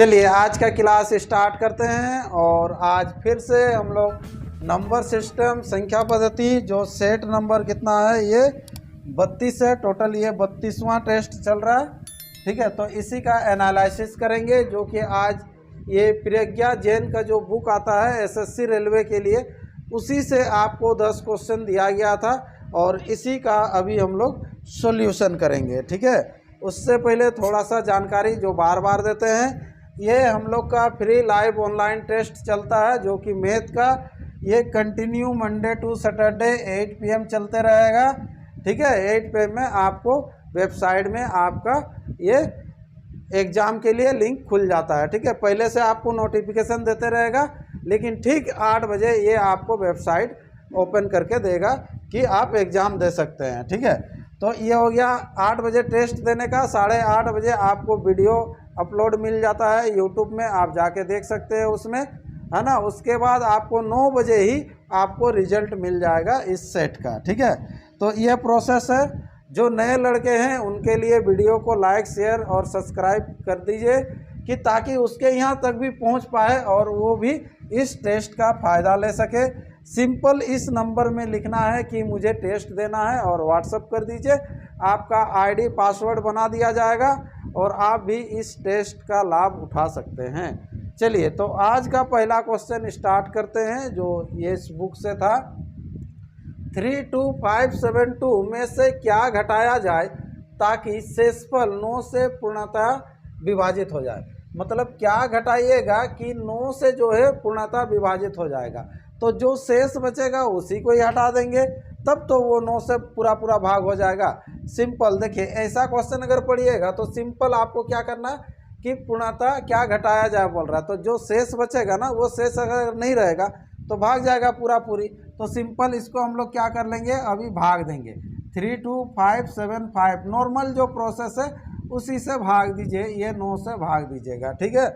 चलिए आज का क्लास स्टार्ट करते हैं। और आज फिर से हम लोग नंबर सिस्टम संख्या पद्धति जो सेट नंबर कितना है ये 32 है। टोटल ये 32वां टेस्ट चल रहा है। ठीक है, तो इसी का एनालिसिस करेंगे जो कि आज ये प्रज्ञा जैन का जो बुक आता है एसएससी रेलवे के लिए, उसी से आपको 10 क्वेश्चन दिया गया था और इसी का अभी हम लोग सॉल्यूशन करेंगे। ठीक है, उससे पहले थोड़ा सा जानकारी जो बार बार देते हैं, ये हम लोग का फ्री लाइव ऑनलाइन टेस्ट चलता है जो कि मैथ का ये continue Monday to Saturday 8 PM चलते रहेगा। ठीक है, 8 PM में आपको वेबसाइट में आपका ये एग्ज़ाम के लिए लिंक खुल जाता है। ठीक है, पहले से आपको नोटिफिकेशन देते रहेगा, लेकिन ठीक 8 बजे ये आपको वेबसाइट ओपन करके देगा कि आप एग्ज़ाम दे सकते हैं। ठीक है, तो ये हो गया 8 बजे टेस्ट देने का। 8:30 बजे आपको वीडियो अपलोड मिल जाता है यूट्यूब में, आप जाके देख सकते हैं उसमें, है ना। उसके बाद आपको 9 बजे ही आपको रिजल्ट मिल जाएगा इस सेट का। ठीक है, तो ये प्रोसेस है। जो नए लड़के हैं उनके लिए वीडियो को लाइक शेयर और सब्सक्राइब कर दीजिए कि ताकि उसके यहाँ तक भी पहुँच पाए और वो भी इस टेस्ट का फ़ायदा ले सके। सिंपल इस नंबर में लिखना है कि मुझे टेस्ट देना है और व्हाट्सअप कर दीजिए। आपका आईडी पासवर्ड बना दिया जाएगा और आप भी इस टेस्ट का लाभ उठा सकते हैं। चलिए, तो आज का पहला क्वेश्चन स्टार्ट करते हैं जो ये इस बुक से था। 32572 में से क्या घटाया जाए ताकि शेषफल 9 से पूर्णतः विभाजित हो जाए। मतलब क्या घटाइएगा कि 9 से जो है पूर्णतः विभाजित हो जाएगा, तो जो शेष बचेगा उसी को ही हटा देंगे, तब तो वो 9 से पूरा भाग हो जाएगा। सिंपल देखिए, ऐसा क्वेश्चन अगर पढ़िएगा तो सिंपल आपको क्या करना है कि पूर्णतः क्या घटाया जाए बोल रहा है, तो जो शेष बचेगा ना वो शेष अगर नहीं रहेगा तो भाग जाएगा पूरी। तो सिंपल इसको हम लोग क्या कर लेंगे, अभी भाग देंगे। 32575 नॉर्मल जो प्रोसेस है उसी से भाग दीजिए, ये 9 से भाग दीजिएगा। ठीक है,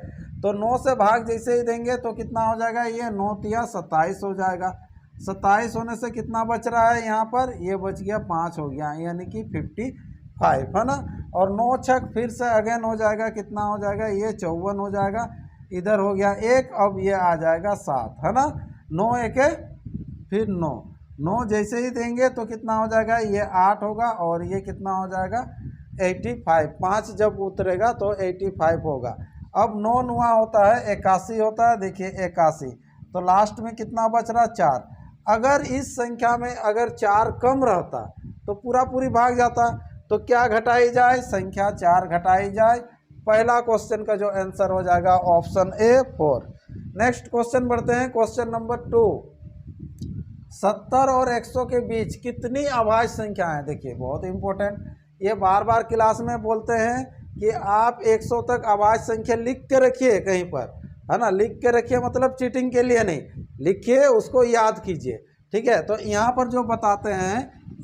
तो 9 से भाग जैसे ही देंगे तो कितना हो जाएगा, ये 9 तिया 27 हो जाएगा। 27 होने से कितना बच रहा है यहाँ पर, ये बच गया 5 हो गया, यानी कि 55 है ना। और 9 छक फिर से अगेन हो जाएगा, कितना हो जाएगा, ये 54 हो जाएगा। इधर हो गया 1, अब ये आ जाएगा 7 है ना। 9 एके फिर 9 जैसे ही देंगे तो कितना हो जाएगा, ये 8 होगा और ये कितना हो जाएगा 85। 5 जब उतरेगा तो 85 होगा। अब 9 9 होता है 81 होता है। देखिए 81, तो लास्ट में कितना बच रहा 4। अगर इस संख्या में अगर 4 कम रहता तो पूरी भाग जाता। तो क्या घटाई जाए, संख्या 4 घटाई जाए। पहला क्वेश्चन का जो आंसर हो जाएगा ऑप्शन ए 4। नेक्स्ट क्वेश्चन बढ़ते हैं, क्वेश्चन नंबर 2। 70 और 100 के बीच कितनी अभाज्य संख्या है। देखिए बहुत इंपॉर्टेंट, ये बार बार क्लास में बोलते हैं कि आप 100 तक अभाज्य संख्या लिख के रखिए कहीं पर, है ना। लिख के रखिए मतलब चीटिंग के लिए नहीं, लिखिए, उसको याद कीजिए। ठीक है, तो यहाँ पर जो बताते हैं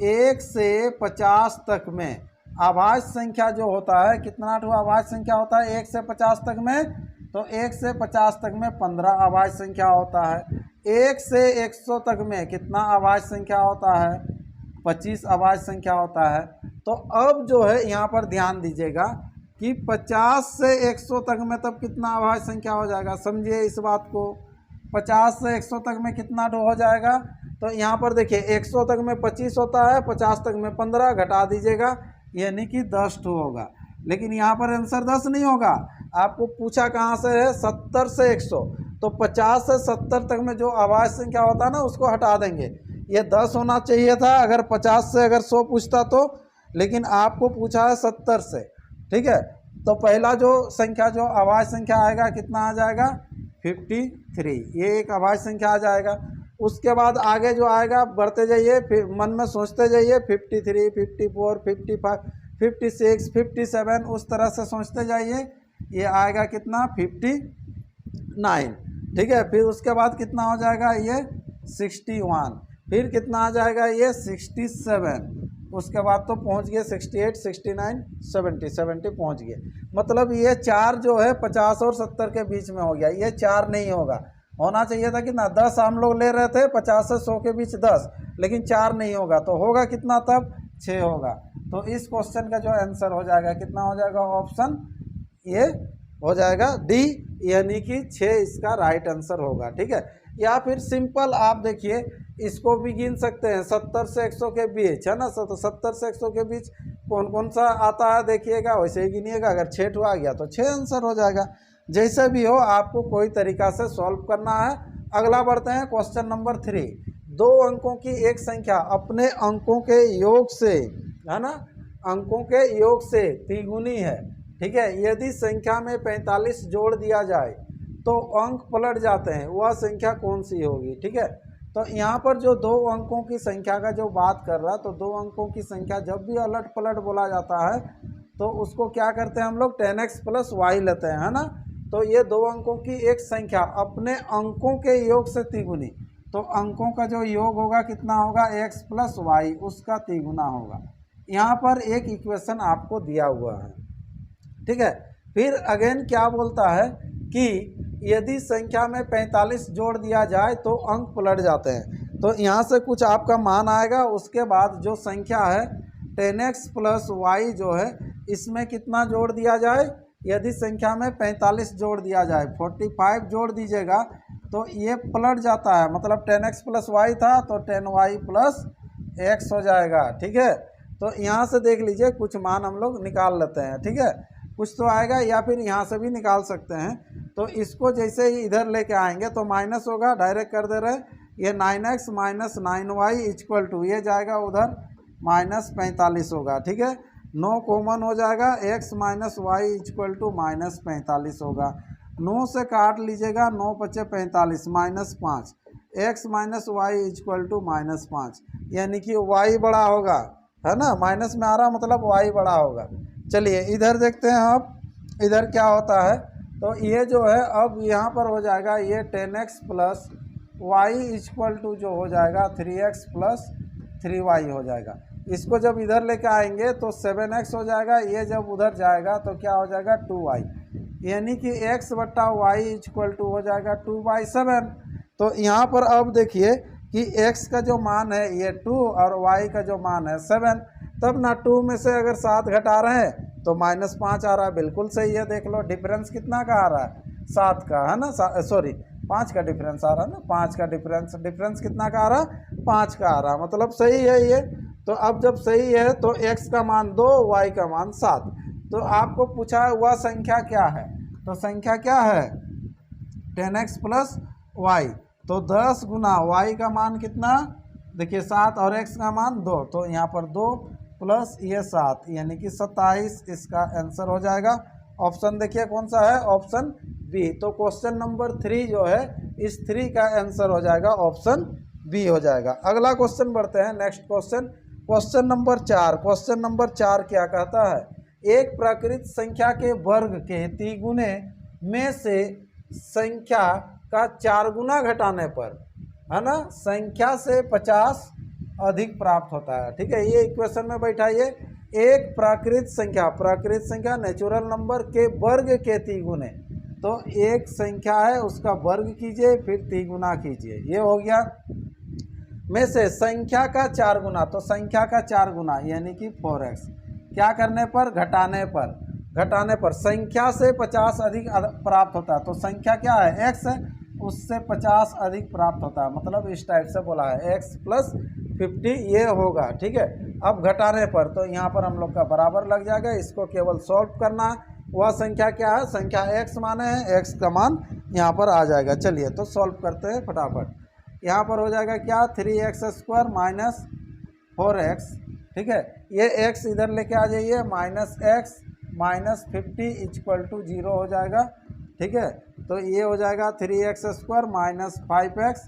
1 से 50 तक में अभाज्य संख्या जो होता है, कितना अभाज्य संख्या होता है 1 से 50 तक में, तो 1 से 50 तक में 15 अभाज्य संख्या होता है। 1 से 100 तक में कितना अभाज्य संख्या होता है, 25 अभाज्य संख्या होता है। तो अब जो है यहाँ पर ध्यान दीजिएगा कि 50 से 100 तक में तब कितना अभाज्य संख्या हो जाएगा, समझिए इस बात को। 50 से 100 तक में कितना हो जाएगा, तो यहाँ पर देखिए 100 तक में 25 होता है, 50 तक में 15 घटा दीजिएगा, यानी कि 10 होगा। लेकिन यहाँ पर आंसर 10 नहीं होगा, आपको पूछा कहाँ से है, 70 से 100। तो 50 से 70 तक में जो अभाज्य संख्या होता है ना उसको हटा देंगे। ये 10 होना चाहिए था अगर 50 से अगर 100 पूछता तो, लेकिन आपको पूछा है 70 से। ठीक है, तो पहला जो संख्या जो अभाज्य संख्या आएगा कितना आ जाएगा 53, ये एक अभाज्य संख्या आ जाएगा। उसके बाद आगे जो आएगा बढ़ते जाइए, फिर मन में सोचते जाइए 53, 54, 55, 56, 57, उस तरह से सोचते जाइए। ये आएगा कितना 59। ठीक है, फिर उसके बाद कितना हो जाएगा ये 61, फिर कितना आ जाएगा ये 67, उसके बाद तो पहुंच गए 68, 69, 70 पहुंच गए। मतलब ये 4 जो है 50 और 70 के बीच में हो गया, ये 4 नहीं होगा, होना चाहिए था कितना 10 हम लोग ले रहे थे, 50 से 100 के बीच 10, लेकिन 4 नहीं होगा, तो होगा कितना तब 6 होगा। तो इस क्वेश्चन का जो आंसर हो जाएगा कितना हो जाएगा, ऑप्शन ये हो जाएगा डी, यानी कि 6 इसका राइट आंसर होगा। ठीक है, या फिर सिंपल आप देखिए इसको भी गिन सकते हैं 70 से 100 के बीच, है ना। तो 70 से 100 के बीच कौन कौन सा आता है देखिएगा, वैसे ही गिनिएगा। अगर 6 आ गया तो 6 आंसर हो जाएगा। जैसे भी हो आपको कोई तरीका से सॉल्व करना है। अगला बढ़ते हैं क्वेश्चन नंबर 3। 2 अंकों की एक संख्या अपने अंकों के योग से, है ना, अंकों के योग से तिगुनी है। ठीक है, यदि संख्या में 45 जोड़ दिया जाए तो अंक पलट जाते हैं, वह संख्या कौन सी होगी। ठीक है, तो यहाँ पर जो 2 अंकों की संख्या का जो बात कर रहा है, तो 2 अंकों की संख्या जब भी अलट पलट बोला जाता है तो उसको क्या करते हैं हम लोग 10x प्लस वाई लेते हैं, है ना। तो ये 2 अंकों की एक संख्या अपने अंकों के योग से तिगुनी, तो अंकों का जो योग होगा कितना होगा x प्लस वाई, उसका तिगुना होगा। यहाँ पर एक इक्वेशन आपको दिया हुआ है। ठीक है, फिर अगेन क्या बोलता है कि यदि संख्या में 45 जोड़ दिया जाए तो अंक पलट जाते हैं। तो यहाँ से कुछ आपका मान आएगा, उसके बाद जो संख्या है 10x प्लस वाई जो है इसमें कितना जोड़ दिया जाए। यदि संख्या में 45 जोड़ दिया जाए, 45 जोड़ दीजिएगा तो ये पलट जाता है, मतलब 10x प्लस वाई था तो 10y प्लस x हो जाएगा। ठीक है, तो यहाँ से देख लीजिए कुछ मान हम लोग निकाल लेते हैं। ठीक है, कुछ तो आएगा, या फिर यहाँ से भी निकाल सकते हैं। तो इसको जैसे ही इधर लेके आएंगे तो माइनस होगा, डायरेक्ट कर दे रहे हैं। ये 9x minus 9y equal to ये जाएगा उधर माइनस 45 होगा। ठीक है, 9 कॉमन हो जाएगा, x minus y equal to minus 45 होगा। 9 से काट लीजिएगा, 9 बचे 45 minus 5, x minus y equal to minus 5, यानी कि y बड़ा होगा, है ना। माइनस में आ रहा मतलब y बड़ा होगा। चलिए इधर देखते हैं अब इधर क्या होता है। तो ये जो है अब यहाँ पर हो जाएगा ये 10x plus Y equal to जो हो जाएगा 3x प्लस 3y हो जाएगा। इसको जब इधर लेके आएंगे तो 7x हो जाएगा, ये जब उधर जाएगा तो क्या हो जाएगा 2y, यानी कि x बट्टा वाई इक्वल टू हो जाएगा 2/7। तो यहाँ पर अब देखिए कि x का जो मान है ये 2 और y का जो मान है 7, तब ना 2 में से अगर 7 घटा रहे हैं तो माइनस 5 आ रहा है। बिल्कुल सही है, देख लो डिफरेंस कितना का आ रहा है 7 का, है ना। सॉरी 5 का डिफरेंस आ रहा है ना, 5 का डिफरेंस कितना का आ रहा है 5 का आ रहा है, मतलब सही है ये। तो अब जब सही है तो x का मान 2, y का मान 7। तो आपको पूछा हुआ संख्या क्या है, तो संख्या क्या है 10x प्लस वाई, तो 10 गुना y का मान कितना देखिए 7 और x का मान 2, तो यहाँ पर 2 प्लस ये 7 यानी कि 27 इसका आंसर हो जाएगा। ऑप्शन देखिए कौन सा है, ऑप्शन बी। तो क्वेश्चन नंबर 3 जो है इस 3 का आंसर हो जाएगा ऑप्शन बी हो जाएगा। अगला क्वेश्चन बढ़ते हैं, next question, question number 4। Question number 4 क्या कहता है, एक प्राकृत संख्या के वर्ग के तिगुने में से संख्या का 4 गुना घटाने पर, है ना, संख्या से 50 अधिक प्राप्त होता है। ठीक है, ये इक्वेशन में बैठाइए, एक प्राकृत संख्या नेचुरल नंबर के वर्ग के तिगुने, तो एक संख्या है उसका वर्ग कीजिए फिर तिगुना कीजिए, ये हो गया। में से संख्या का 4 गुना, तो संख्या का 4 गुना यानी कि 4x, क्या करने पर घटाने पर संख्या से 50 अधिक प्राप्त होता है। तो संख्या क्या है x है, उससे 50 अधिक प्राप्त होता है, मतलब इस टाइप से बोला है x प्लस 50 ये होगा। ठीक है, अब घटाने पर तो यहाँ पर हम लोग का बराबर लग जाएगा, इसको केवल सॉल्व करना है। वह संख्या क्या है, संख्या x माने हैं, x का मान यहाँ पर आ जाएगा। चलिए तो सॉल्व करते हैं फटाफट। यहाँ पर हो जाएगा क्या 3x² माइनस 4x। ठीक है, ये x इधर लेके आ जाइए, minus x minus 50 equal to 0 हो जाएगा। ठीक है, तो ये हो जाएगा 3x² minus 5x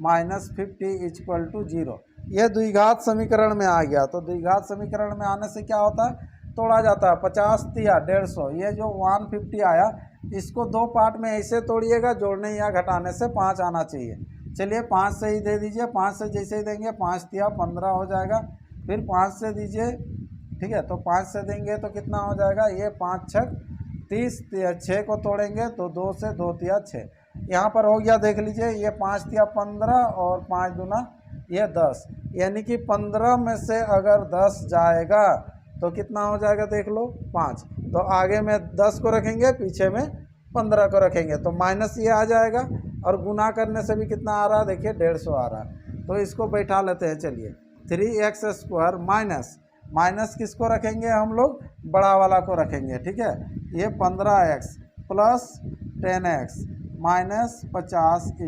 minus 50 equal to 0। ये द्विघात समीकरण में आ गया। तो द्विघात समीकरण में आने से क्या होता है, तोड़ा जाता है, 50 या 150, ये जो 150 आया इसको 2 पार्ट में ऐसे तोड़िएगा, जोड़ने या घटाने से 5 आना चाहिए। चलिए 5 से ही दे दीजिए, 5 से जैसे ही देंगे 5 या 15 हो जाएगा, फिर 5 से दीजिए। ठीक है, तो 5 से देंगे तो कितना हो जाएगा, ये 5 छक 30, 6 को तोड़ेंगे तो 2 से 2 तिया 6, यहाँ पर हो गया देख लीजिए, ये 5 तिया 15 और 5 दूना ये 10, यानी कि 15 में से अगर 10 जाएगा तो कितना हो जाएगा देख लो 5। तो आगे में 10 को रखेंगे, पीछे में 15 को रखेंगे, तो माइनस ये आ जाएगा। और गुना करने से भी कितना आ रहा है देखिए 150 आ रहा है। तो इसको बैठा लेते हैं, चलिए 3x² माइनस किसको रखेंगे हम लोग, बड़ा वाला को रखेंगे, ठीक है। ये 15x प्लस 10x माइनस 50 =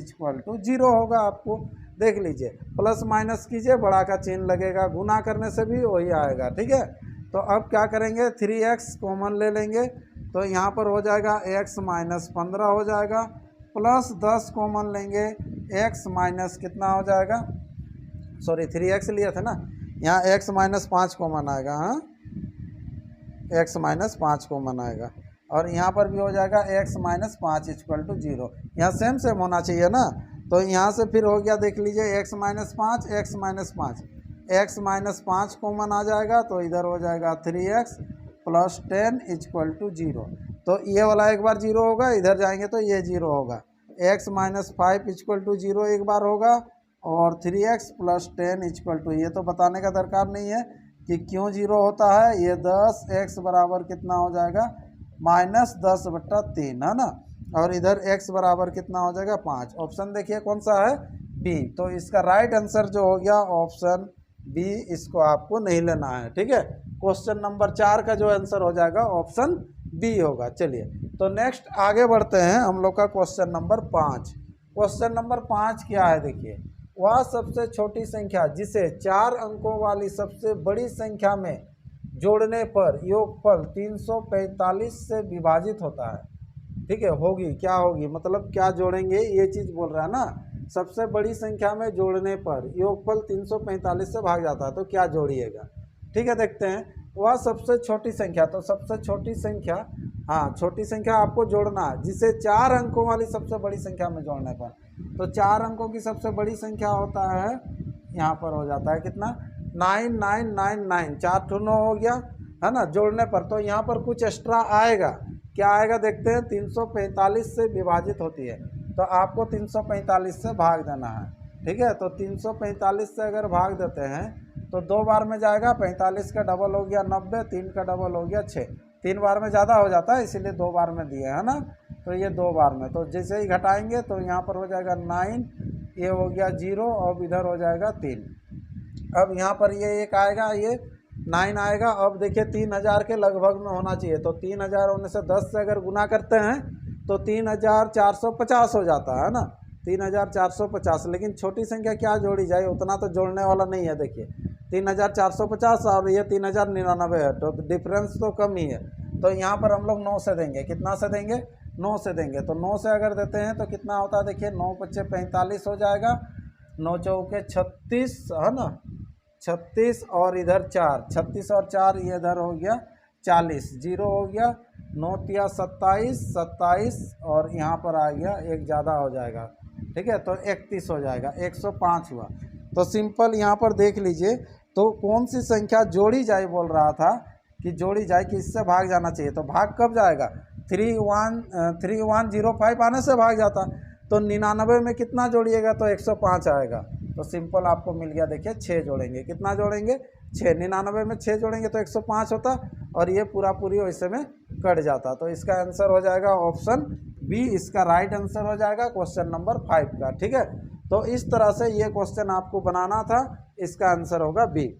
0 होगा। आपको देख लीजिए, प्लस माइनस कीजिए, बड़ा का चिन्ह लगेगा, गुना करने से भी वही आएगा, ठीक है। तो अब क्या करेंगे, 3x कॉमन ले लेंगे, तो यहाँ पर हो जाएगा x माइनस 15 हो जाएगा, प्लस 10 कॉमन लेंगे, x माइनस कितना हो जाएगा, सॉरी 3x लिए थे ना, यहाँ x माइनस 5 कॉमन आएगा, हाँ x माइनस 5 कॉमन आएगा। और यहाँ पर भी हो जाएगा x माइनस 5 = 0। यहाँ सेम सेम होना चाहिए ना, तो यहाँ से फिर हो गया, देख लीजिए x minus 5 x minus 5 common आ जाएगा, तो इधर हो जाएगा 3x प्लस 10 = 0। तो ये वाला एक बार 0 होगा, इधर जाएंगे तो ये 0 होगा। x माइनस 5 = 0 एक बार होगा, और 3x प्लस 10 = ये तो बताने का दरकार नहीं है कि क्यों 0 होता है। ये 10x बराबर कितना हो जाएगा, -10/3 है ना। और इधर x बराबर कितना हो जाएगा 5। ऑप्शन देखिए कौन सा है, बी। तो इसका राइट आंसर जो हो गया ऑप्शन बी, इसको आपको नहीं लेना है, ठीक है। क्वेश्चन नंबर 4 का जो आंसर हो जाएगा ऑप्शन बी होगा। चलिए तो नेक्स्ट आगे बढ़ते हैं, हम लोग का क्वेश्चन नंबर 5। क्वेश्चन नंबर 5 क्या है देखिए, वह सबसे छोटी संख्या जिसे 4 अंकों वाली सबसे बड़ी संख्या में जोड़ने पर योगफल 345 से विभाजित होता है, ठीक है। होगी क्या होगी, मतलब क्या जोड़ेंगे, ये चीज़ बोल रहा है ना। सबसे बड़ी संख्या में जोड़ने पर योगफल 345 से भाग जाता है, तो क्या जोड़िएगा, ठीक है। देखते हैं, वह सबसे छोटी संख्या, तो सबसे छोटी संख्या, हाँ छोटी संख्या आपको जोड़ना है जिसे 4 अंकों वाली सबसे बड़ी संख्या में जोड़ने पर। तो 4 अंकों की सबसे बड़ी संख्या होता है, यहाँ पर हो जाता है कितना, 9999, 4 ठो 9 हो गया है ना जोड़ने पर। तो यहाँ पर कुछ एक्स्ट्रा आएगा, क्या आएगा देखते हैं, 345 से विभाजित होती है, तो आपको 345 से भाग देना है, ठीक है। तो 345 से अगर भाग देते हैं तो 2 बार में जाएगा, 45 का डबल हो गया 90, 3 का डबल हो गया 6, 3 बार में ज़्यादा हो जाता है इसीलिए 2 बार में दिए है ना। तो ये 2 बार में, तो जैसे ही घटाएंगे तो यहाँ पर हो जाएगा 9, ये हो गया 0, और इधर हो जाएगा 3। अब यहाँ पर ये एक आएगा, ये 9 आएगा। अब देखिए 3000 के लगभग में होना चाहिए, तो 3000 होने से 10 से अगर गुना करते हैं तो 3450 हो जाता है ना, 3450। लेकिन छोटी संख्या क्या जोड़ी जाए, उतना तो जोड़ने वाला नहीं है। देखिए 3450 और ये 3099 है, तो डिफरेंस तो कम ही है। तो यहाँ पर हम लोग 9 से देंगे, कितना से देंगे, 9 से देंगे। तो 9 से अगर देते हैं तो कितना होता है देखिए, 9 × 5 = 45 हो जाएगा, 9 × 4 = 36 है ना, 36 और इधर 4, 36 और 4 ये इधर हो गया 40, 0 हो गया, 9 × 3 = 27, 27 और यहाँ पर आ गया एक ज़्यादा हो जाएगा, ठीक है। तो 31 हो जाएगा, 105 हुआ। तो सिंपल यहाँ पर देख लीजिए, तो कौन सी संख्या जोड़ी जाए, बोल रहा था कि जोड़ी जाए कि इससे भाग जाना चाहिए। तो भाग कब जाएगा, 3105 आने से भाग जाता। तो 99 में कितना जोड़िएगा, तो 105 आएगा। तो सिंपल आपको मिल गया, देखिए 6 जोड़ेंगे, कितना जोड़ेंगे 6, 99 में 6 जोड़ेंगे तो 105 होता, और ये पूरा पूरी वैसे में कट जाता। तो इसका आंसर हो जाएगा ऑप्शन बी, इसका राइट आंसर हो जाएगा क्वेश्चन नंबर 5 का, ठीक है। तो इस तरह से ये क्वेश्चन आपको बनाना था, इसका आंसर होगा बी।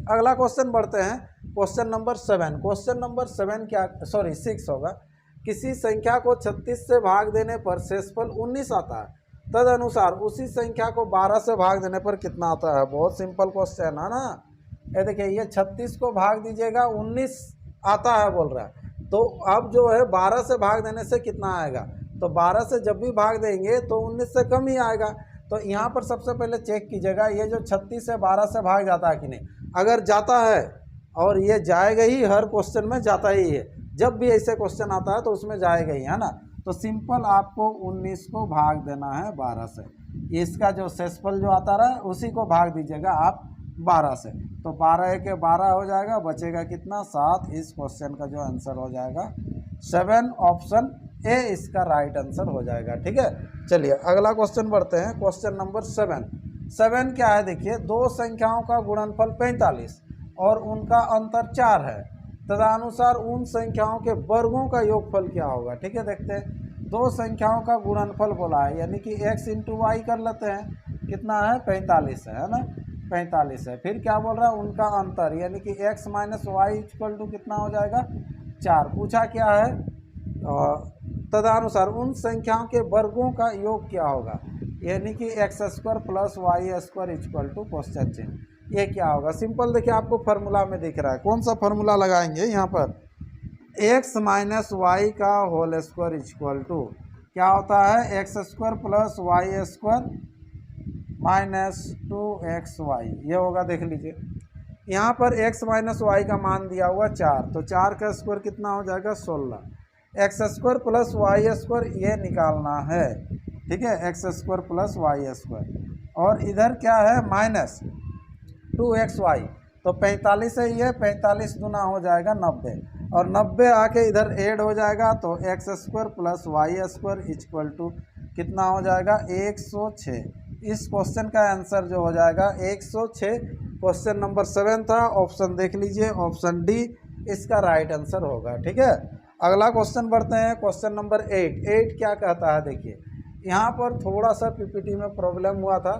अगला क्वेश्चन बढ़ते हैं, क्वेश्चन नंबर 7। क्वेश्चन नंबर 7 क्या, सॉरी 6 होगा। किसी संख्या को 36 से भाग देने पर शेषफल 19 आता है, तदनुसार उसी संख्या को 12 से भाग देने पर कितना आता है। बहुत सिंपल क्वेश्चन है ना। ये देखिए, ये 36 को भाग दीजिएगा 19 आता है बोल रहा है, तो अब जो है 12 से भाग देने से कितना आएगा, तो 12 से जब भी भाग देंगे तो 19 से कम ही आएगा। तो यहाँ पर सबसे पहले चेक कीजिएगा, ये जो 36 से 12 से भाग जाता है कि नहीं। अगर जाता है, और ये जाएगा ही, हर क्वेश्चन में जाता ही है, जब भी ऐसे क्वेश्चन आता है तो उसमें जाएगा ही, है ना। तो सिंपल आपको 19 को भाग देना है 12 से, इसका जो शेषफल जो आता रहा उसी को भाग दीजिएगा आप 12 से। तो 12 के 12 हो जाएगा, बचेगा कितना 7। इस क्वेश्चन का जो आंसर हो जाएगा 7, ऑप्शन ए इसका राइट आंसर हो जाएगा, ठीक है। चलिए अगला क्वेश्चन बढ़ते हैं, क्वेश्चन नंबर 7 क्या है देखिए, दो संख्याओं का गुणनफल 45 और उनका अंतर 4 है, तदनुसार उन संख्याओं के वर्गों का योगफल क्या होगा। ठीक है, देखते हैं। दो संख्याओं का गुणनफल बोला है, यानी कि x इंटू वाई कर लेते हैं, कितना है 45 है ना, 45 है। फिर क्या बोल रहा है, उनका अंतर यानी कि x minus y equal to कितना हो जाएगा 4। पूछा क्या है, तदनुसार उन संख्याओं के वर्गों का योग क्या होगा, यानी कि x square plus y square equal to question चिन्ह, ये क्या होगा। सिंपल देखिए, आपको फार्मूला में दिख रहा है, कौन सा फार्मूला लगाएंगे यहाँ पर, एक्स माइनस वाई का होल स्क्वायर इक्वल टू क्या होता है, x square plus y square minus 2xy, ये होगा। देख लीजिए यहाँ पर x माइनस वाई का मान दिया हुआ 4, तो 4 का स्क्वायर कितना हो जाएगा 16, x square plus y square ये निकालना है। ठीक है, x square plus y square, और इधर क्या है माइनस 2xy, तो 45 है, ये 45 गुना हो जाएगा 90, और 90 आके इधर ऐड हो जाएगा, तो x square plus y square equal to कितना हो जाएगा 106। इस क्वेश्चन का आंसर जो हो जाएगा 106। क्वेश्चन नंबर 7 था, ऑप्शन देख लीजिए, ऑप्शन डी इसका राइट आंसर होगा। ठीक है, अगला क्वेश्चन बढ़ते हैं, क्वेश्चन नंबर 8 क्या कहता है। देखिए यहाँ पर थोड़ा सा पीपीटी में प्रॉब्लम हुआ था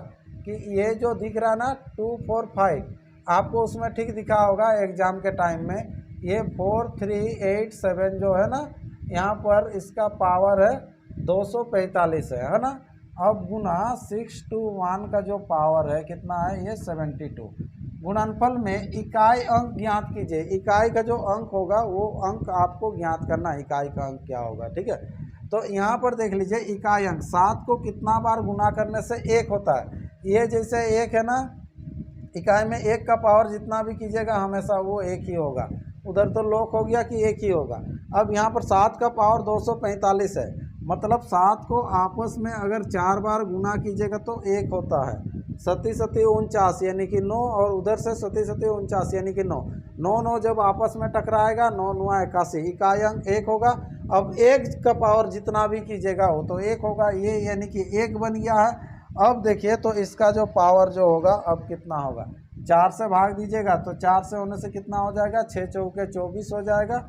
कि ये जो दिख रहा ना 2 4 5, आपको उसमें ठीक दिखा होगा एग्जाम के टाइम में, ये 4 3 8 7 जो है ना, यहाँ पर इसका पावर है 245 है ना। अब गुना 6 to 1 का जो पावर है कितना है, ये 72। गुणनफल में इकाई अंक ज्ञात कीजिए, इकाई का जो अंक होगा वो अंक आपको ज्ञात करना है, इकाई का अंक क्या होगा। ठीक है, तो यहाँ पर देख लीजिए इकाई अंक 7 को कितना बार गुना करने से 1 होता है, ये जैसे 1 है ना, इकाई में 1 का पावर जितना भी कीजिएगा हमेशा वो 1 ही होगा, उधर तो लॉक हो गया कि 1 ही होगा। अब यहाँ पर 7 का पावर 245 है, मतलब 7 को आपस में अगर 4 बार गुना कीजिएगा तो 1 होता है, 7 7 49 यानी कि 9, और उधर से 7 7 49 यानी कि 9 9 9 जब आपस में टकराएगा 9 9 81, इकाई अंक 1 होगा। अब 1 का पावर जितना भी कीजिएगा वो तो 1 होगा, ये यानी कि 1 बन गया है। अब देखिए तो इसका जो पावर जो होगा अब कितना होगा, 4 से भाग दीजिएगा तो 4 से होने से कितना हो जाएगा, 6 चौके 24 हो जाएगा,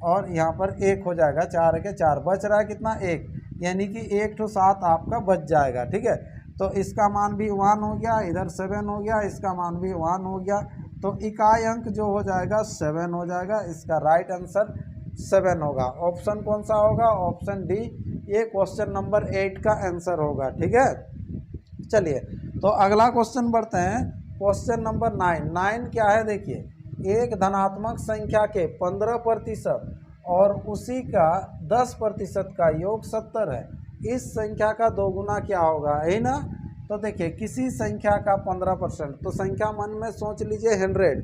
और यहाँ पर 1 हो जाएगा, 4 के 4 बच रहा है कितना 1, यानी कि 1 to 7 आपका बच जाएगा। ठीक है, तो इसका मान भी 1 हो गया, इधर 7 हो गया, इसका मान भी 1 हो गया, तो इकाई अंक जो हो जाएगा 7 हो जाएगा। इसका राइट आंसर 7 होगा। ऑप्शन कौन सा होगा, ऑप्शन डी, ये क्वेश्चन नंबर 8 का आंसर होगा। ठीक है, चलिए तो अगला क्वेश्चन बढ़ते हैं, क्वेश्चन नंबर 9 क्या है। देखिए एक धनात्मक संख्या के 15% और उसी का 10% का योग 70 है, इस संख्या का दोगुना क्या होगा, है ना। तो देखिए किसी संख्या का 15%, तो संख्या मन में सोच लीजिए 100,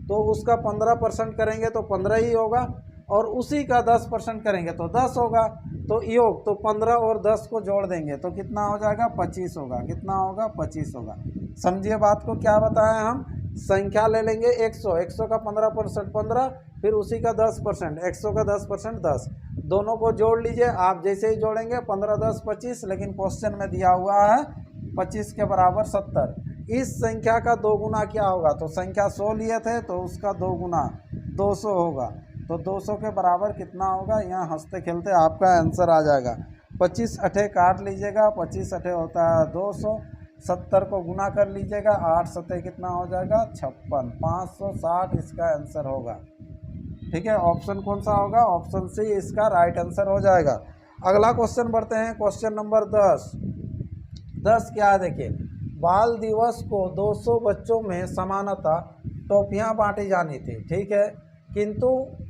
तो उसका 15% करेंगे तो 15 ही होगा, और उसी का 10% करेंगे तो 10 होगा, तो योग तो 15 और 10 को जोड़ देंगे तो कितना हो जाएगा 25 होगा, कितना होगा 25 होगा। समझिए बात को, क्या बताएं हम, संख्या ले लेंगे 100, 100 का 15% 15, फिर उसी का 10%, 100 का 10% 10, दोनों को जोड़ लीजिए। आप जैसे ही जोड़ेंगे 15 10 25, लेकिन क्वेश्चन में दिया हुआ है 25 के बराबर 70। इस संख्या का दोगुना क्या होगा, तो संख्या 100 लिए थे तो उसका दोगुना 200 होगा, तो 200 के बराबर कितना होगा, यहाँ हंसते खेलते आपका आंसर आ जाएगा। 25 अठे काट लीजिएगा, 25 अठे होता है 200, 70 को गुना कर लीजिएगा, 8 सत्ते कितना हो जाएगा 56, 560 इसका आंसर होगा। ठीक है, ऑप्शन कौन सा होगा, ऑप्शन सी इसका राइट आंसर हो जाएगा। अगला क्वेश्चन बढ़ते हैं, क्वेश्चन नंबर 10 क्या है। देखिए बाल दिवस को 200 बच्चों में समानता टॉफियाँ बांटी जानी थी, ठीक है, किंतु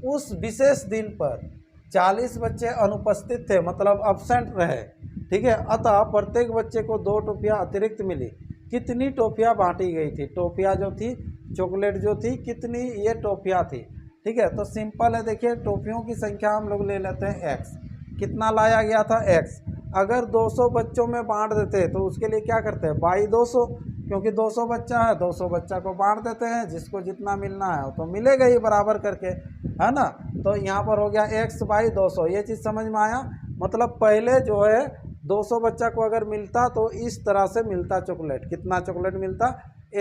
उस विशेष दिन पर 40 बच्चे अनुपस्थित थे, मतलब अब्सेंट रहे, ठीक है, अतः प्रत्येक बच्चे को 2 टॉफियाँ अतिरिक्त मिली। कितनी टॉफियाँ बांटी गई थी, टॉफियाँ जो थी, चॉकलेट जो थी, कितनी ये टॉफियाँ थी। ठीक है, तो सिंपल है, देखिए टॉफियों की संख्या हम लोग ले लेते हैं x, कितना लाया गया था x, अगर 200 बच्चों में बांट देते तो उसके लिए क्या करते हैं बाई 200, क्योंकि 200 बच्चा है, 200 बच्चा को बांट देते हैं, जिसको जितना मिलना है तो मिलेगा ही बराबर करके, है ना। तो यहाँ पर हो गया x बाई 200, ये चीज़ समझ में आया। मतलब पहले जो है 200 बच्चा को अगर मिलता तो इस तरह से मिलता चॉकलेट, कितना चॉकलेट मिलता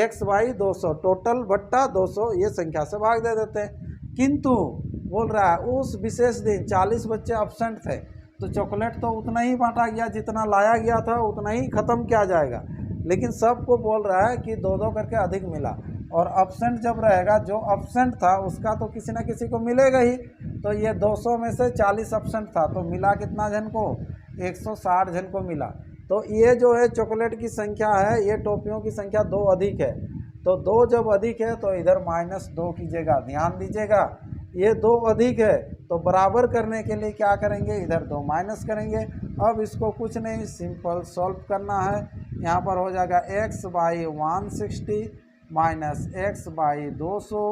x बाई 200 टोटल बट्टा 200 ये संख्या से भाग दे देते हैं। किंतु बोल रहा है उस विशेष दिन 40 बच्चे अब्सेंट थे, तो चॉकलेट तो उतना ही बांटा गया जितना लाया गया था, उतना ही ख़त्म किया जाएगा। लेकिन सबको बोल रहा है कि 2-2 करके अधिक मिला, और अब्सेंट जब रहेगा जो अब्सेंट था उसका तो किसी न किसी को मिलेगा ही। तो ये 200 में से 40 अब्सेंट था, तो मिला कितना जन को? 160 जन को मिला। तो ये जो है चॉकलेट की संख्या है, ये टॉफियों की संख्या 2 अधिक है। तो 2 जब अधिक है तो इधर -2 कीजिएगा, ध्यान दीजिएगा। ये 2 अधिक है तो बराबर करने के लिए क्या करेंगे, इधर 2 माइनस करेंगे। अब इसको कुछ नहीं, सिंपल सॉल्व करना है। यहाँ पर हो जाएगा x by 160 minus x by 200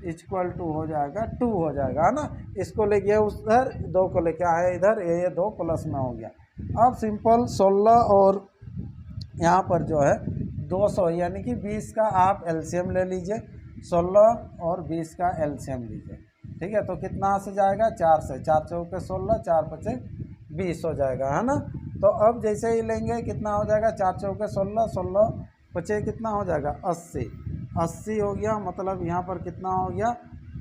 equal to हो जाएगा 2 हो जाएगा, है ना। इसको लेके उधर 2 को लेके आए इधर, ये 2 प्लस में हो गया। अब सिंपल 16 और यहाँ पर जो है 200 यानी कि 20 का आप एलसीएम ले लीजिए। 16 और 20 का एलसीएम लीजिए, ठीक है। तो कितना से जाएगा? 4 से, 4 चौके 16, 4 पचे 20 हो जाएगा, है ना। तो अब जैसे ही लेंगे कितना हो जाएगा? 4 चौके 16, 16 पचे कितना हो जाएगा? 80, 80 हो गया। मतलब यहाँ पर कितना हो गया?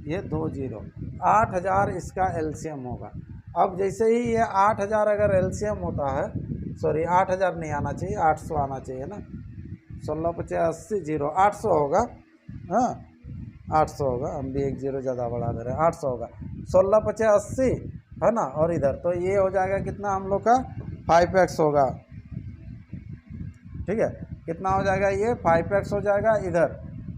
ये 2 0, 8000 इसका एलसीएम होगा। अब जैसे ही ये 8000 अगर एलसीएम होता है, सॉरी 8000 नहीं आना चाहिए, 800 आना चाहिए ना। 16 पचे 80, 0 800 होगा, हाँ 800 होगा। हम भी 1 0 ज़्यादा बढ़ा दे रहे हैं, 800 होगा। 16 पचे 80, है ना। और इधर तो ये हो जाएगा कितना हम लोग का? 5x होगा, ठीक है। कितना हो जाएगा? ये 5x हो जाएगा। इधर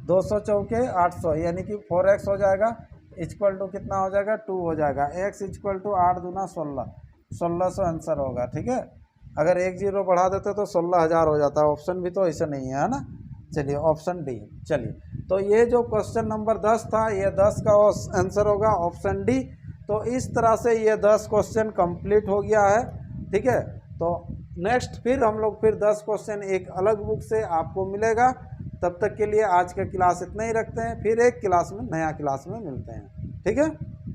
200 चौके 800 यानी कि 4x हो जाएगा। इक्वल टू कितना हो जाएगा? 2 हो जाएगा। x इक्वल टू 8 दूना 16, 1600 आंसर होगा, ठीक है। अगर 1 0 बढ़ा देते तो 16000 हो जाता है। ऑप्शन भी तो ऐसे नहीं है ना। चलिए ऑप्शन डी। चलिए तो ये जो क्वेश्चन नंबर 10 था, ये 10 का आंसर होगा ऑप्शन डी। तो इस तरह से ये 10 क्वेश्चन कंप्लीट हो गया है, ठीक है। तो नेक्स्ट फिर हम लोग 10 क्वेश्चन एक अलग बुक से आपको मिलेगा। तब तक के लिए आज का क्लास इतना ही रखते हैं, फिर एक क्लास में नया क्लास में मिलते हैं, ठीक है।